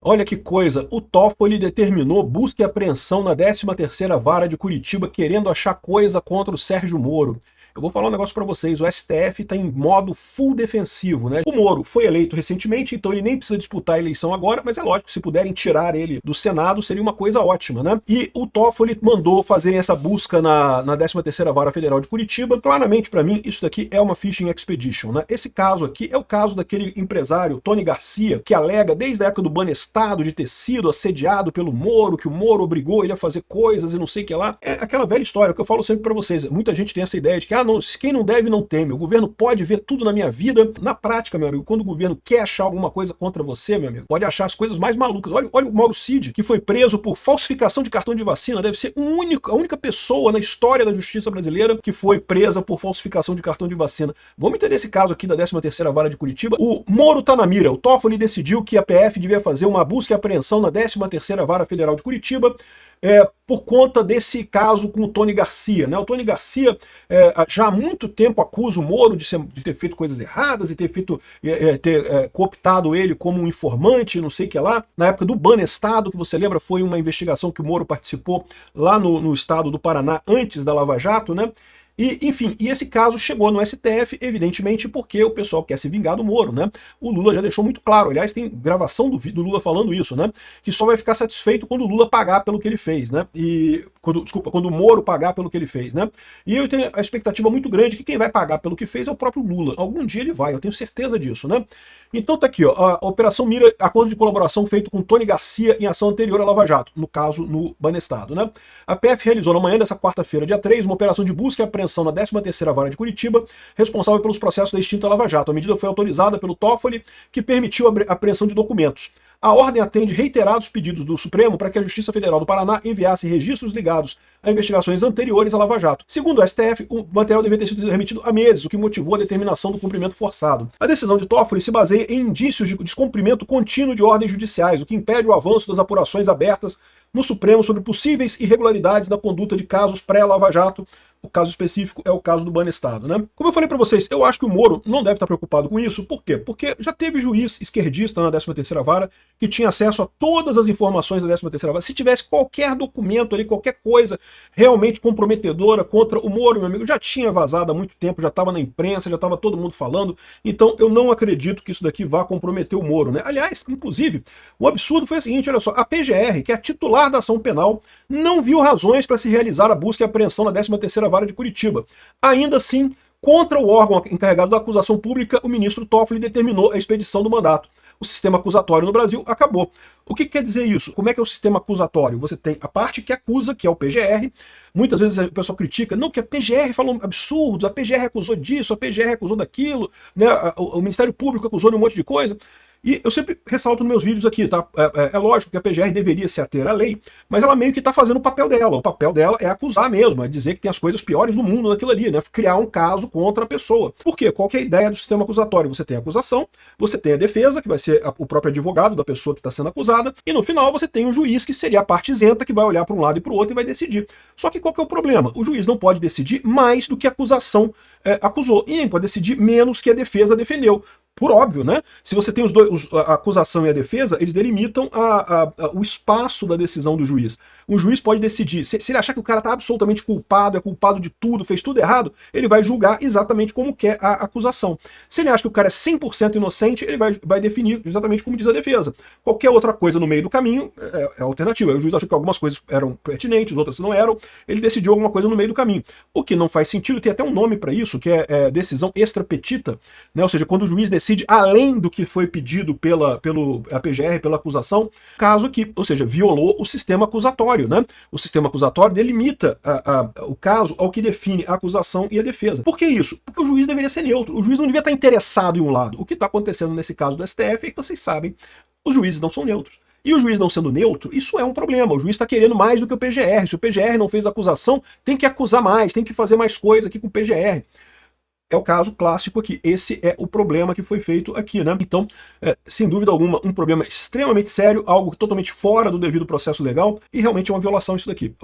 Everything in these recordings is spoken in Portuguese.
Olha que coisa, o Toffoli determinou busca e apreensão na 13ª Vara de Curitiba, querendo achar coisa contra o Sérgio Moro. Eu vou falar um negócio para vocês, o STF está em modo full defensivo, né? O Moro foi eleito recentemente, então ele nem precisa disputar a eleição agora, mas é lógico, se puderem tirar ele do Senado, seria uma coisa ótima, né? E o Toffoli mandou fazerem essa busca na 13ª Vara Federal de Curitiba. Claramente, para mim, isso daqui é uma fishing expedition, né? Esse caso aqui é o caso daquele empresário, Tony Garcia, que alega desde a época do Banestado de ter sido assediado pelo Moro, que o Moro obrigou ele a fazer coisas e não sei o que lá. É aquela velha história que eu falo sempre para vocês. Muita gente tem essa ideia de que, não, quem não deve não teme. O governo pode ver tudo na minha vida. Na prática, meu amigo, quando o governo quer achar alguma coisa contra você, meu amigo, pode achar as coisas mais malucas. Olha o Mauro Cid, que foi preso por falsificação de cartão de vacina. Deve ser a única pessoa na história da justiça brasileira que foi presa por falsificação de cartão de vacina. Vamos entender esse caso aqui da 13ª Vara de Curitiba. O Moro tá na mira. O Toffoli decidiu que a PF devia fazer uma busca e apreensão na 13ª Vara Federal de Curitiba, por conta desse caso com o Tony Garcia, né? O Tony Garcia já há muito tempo acusa o Moro de ter feito coisas erradas e ter cooptado ele como um informante, não sei o que lá. Na época do Banestado, que você lembra, foi uma investigação que o Moro participou lá no estado do Paraná, antes da Lava Jato, né? E, enfim, esse caso chegou no STF, evidentemente, porque o pessoal quer se vingar do Moro, né? O Lula já deixou muito claro, aliás, tem gravação do Lula falando isso, né? Que só vai ficar satisfeito quando o Lula pagar pelo que ele fez, né? Quando o Moro pagar pelo que ele fez, né? E eu tenho a expectativa muito grande que quem vai pagar pelo que fez é o próprio Lula. Algum dia ele vai, eu tenho certeza disso, né? Então tá aqui, ó, a Operação Mira, acordo de colaboração feito com Tony Garcia em ação anterior à Lava Jato, no caso, no Banestado, né? A PF realizou na manhã dessa quarta-feira, dia 3, uma operação de busca e apreensão na 13ª Vara de Curitiba, responsável pelos processos da extinta Lava Jato. A medida foi autorizada pelo Toffoli, que permitiu a apreensão de documentos. A ordem atende reiterados pedidos do Supremo para que a Justiça Federal do Paraná enviasse registros ligados a investigações anteriores à Lava Jato. Segundo o STF, o material devia ter sido remetido há meses, o que motivou a determinação do cumprimento forçado. A decisão de Toffoli se baseia em indícios de descumprimento contínuo de ordens judiciais, o que impede o avanço das apurações abertas no Supremo sobre possíveis irregularidades na conduta de casos pré-Lava Jato. O caso específico é o caso do Banestado, né? Como eu falei para vocês, eu acho que o Moro não deve estar preocupado com isso. Por quê? Porque já teve juiz esquerdista na 13ª Vara que tinha acesso a todas as informações da 13ª Vara. Se tivesse qualquer documento ali, qualquer coisa realmente comprometedora contra o Moro, meu amigo, já tinha vazado há muito tempo, já estava na imprensa, já estava todo mundo falando. Então eu não acredito que isso daqui vá comprometer o Moro, né? Aliás, inclusive, o absurdo foi o seguinte, olha só, a PGR, que é a titular da ação penal, não viu razões para se realizar a busca e apreensão na 13ª Vara de Curitiba. Ainda assim, contra o órgão encarregado da acusação pública, o ministro Toffoli determinou a expedição do mandato. O sistema acusatório no Brasil acabou. O que quer dizer isso? Como é que é o sistema acusatório? Você tem a parte que acusa, que é o PGR. Muitas vezes o pessoal critica, não, que a PGR falou absurdos, a PGR acusou disso, a PGR acusou daquilo, né? O Ministério Público acusou de um monte de coisa. E eu sempre ressalto nos meus vídeos aqui, tá? É lógico que a PGR deveria se ater à lei, mas ela meio que está fazendo o papel dela. O papel dela é acusar mesmo, é dizer que tem as coisas piores no mundo naquilo ali, né? Criar um caso contra a pessoa. Por quê? Qual que é a ideia do sistema acusatório? Você tem a acusação, você tem a defesa, que vai ser o próprio advogado da pessoa que está sendo acusada, e no final você tem o juiz, que seria a parte isenta, que vai olhar para um lado e para o outro e vai decidir. Só que qual que é o problema? O juiz não pode decidir mais do que a acusação acusou, e nem pode decidir menos que a defesa defendeu. Por óbvio, né? Se você tem os dois, a acusação e a defesa, eles delimitam o espaço da decisão do juiz. O juiz pode decidir, se ele achar que o cara está absolutamente culpado, é culpado de tudo, fez tudo errado, ele vai julgar exatamente como quer a acusação. Se ele acha que o cara é 100% inocente, ele vai definir exatamente como diz a defesa. Qualquer outra coisa no meio do caminho é alternativa. O juiz achou que algumas coisas eram pertinentes, outras não eram, ele decidiu alguma coisa no meio do caminho. O que não faz sentido, tem até um nome para isso, que é decisão extra petita, né? Ou seja, quando o juiz decide além do que foi pedido pela PGR, pela acusação, caso que, ou seja, violou o sistema acusatório, né? O sistema acusatório delimita o caso ao que define a acusação e a defesa. Por que isso? Porque o juiz deveria ser neutro, o juiz não devia estar interessado em um lado. O que está acontecendo nesse caso do STF é que vocês sabem, os juízes não são neutros. E o juiz não sendo neutro, isso é um problema. O juiz está querendo mais do que o PGR. Se o PGR não fez acusação, tem que acusar mais, tem que fazer mais coisa aqui com o PGR. É o caso clássico aqui, esse é o problema que foi feito aqui, né? Então, sem dúvida alguma, um problema extremamente sério, algo totalmente fora do devido processo legal, e realmente é uma violação isso daqui.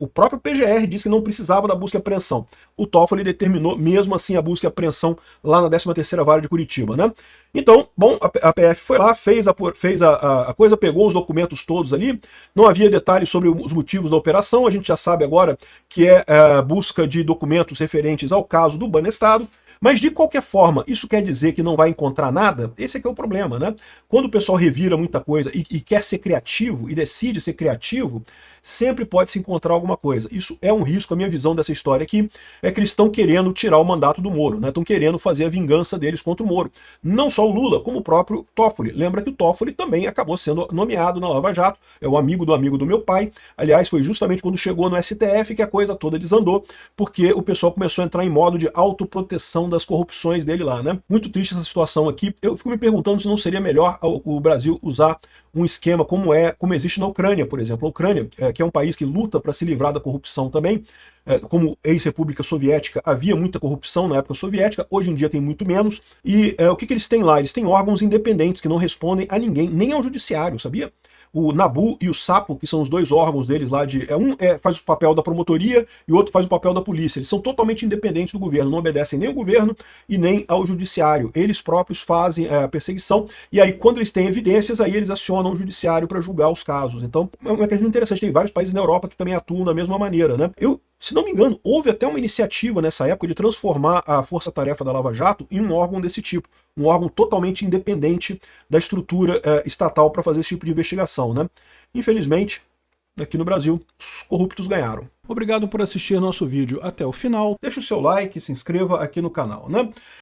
O próprio PGR disse que não precisava da busca e apreensão. O Toffoli determinou mesmo assim a busca e apreensão lá na 13ª Vara de Curitiba, né? Então, bom, a PF foi lá, fez a coisa, pegou os documentos todos ali, não havia detalhes sobre os motivos da operação, a gente já sabe agora que é a busca de documentos referentes ao caso do Banestado. Mas, de qualquer forma, isso quer dizer que não vai encontrar nada? Esse é que é o problema, né? Quando o pessoal revira muita coisa e quer ser criativo, e decide ser criativo, sempre pode se encontrar alguma coisa. Isso é um risco. A minha visão dessa história aqui é que eles estão querendo tirar o mandato do Moro, né? Estão querendo fazer a vingança deles contra o Moro. Não só o Lula, como o próprio Toffoli. Lembra que o Toffoli também acabou sendo nomeado na Lava Jato, é o amigo do meu pai. Aliás, foi justamente quando chegou no STF que a coisa toda desandou, porque o pessoal começou a entrar em modo de autoproteção das corrupções dele lá, né? Muito triste essa situação aqui. Eu fico me perguntando se não seria melhor o Brasil usar um esquema como existe na Ucrânia, por exemplo. A Ucrânia, que é um país que luta para se livrar da corrupção também, como ex-república soviética, havia muita corrupção na época soviética, hoje em dia tem muito menos. E o que eles têm lá? Eles têm órgãos independentes que não respondem a ninguém, nem ao judiciário, sabia? O NABU e o SAPO, que são os dois órgãos deles lá, faz o papel da promotoria e o outro faz o papel da polícia. Eles são totalmente independentes do governo, não obedecem nem ao governo e nem ao judiciário. Eles próprios fazem a perseguição e aí, quando eles têm evidências, aí eles acionam o judiciário para julgar os casos. Então, é uma questão interessante. Tem vários países na Europa que também atuam da mesma maneira, né? Se não me engano, houve até uma iniciativa nessa época de transformar a Força-Tarefa da Lava Jato em um órgão desse tipo, um órgão totalmente independente da estrutura estatal para fazer esse tipo de investigação, né? Infelizmente, aqui no Brasil, os corruptos ganharam. Obrigado por assistir nosso vídeo até o final. Deixe o seu like, se inscreva aqui no canal, né?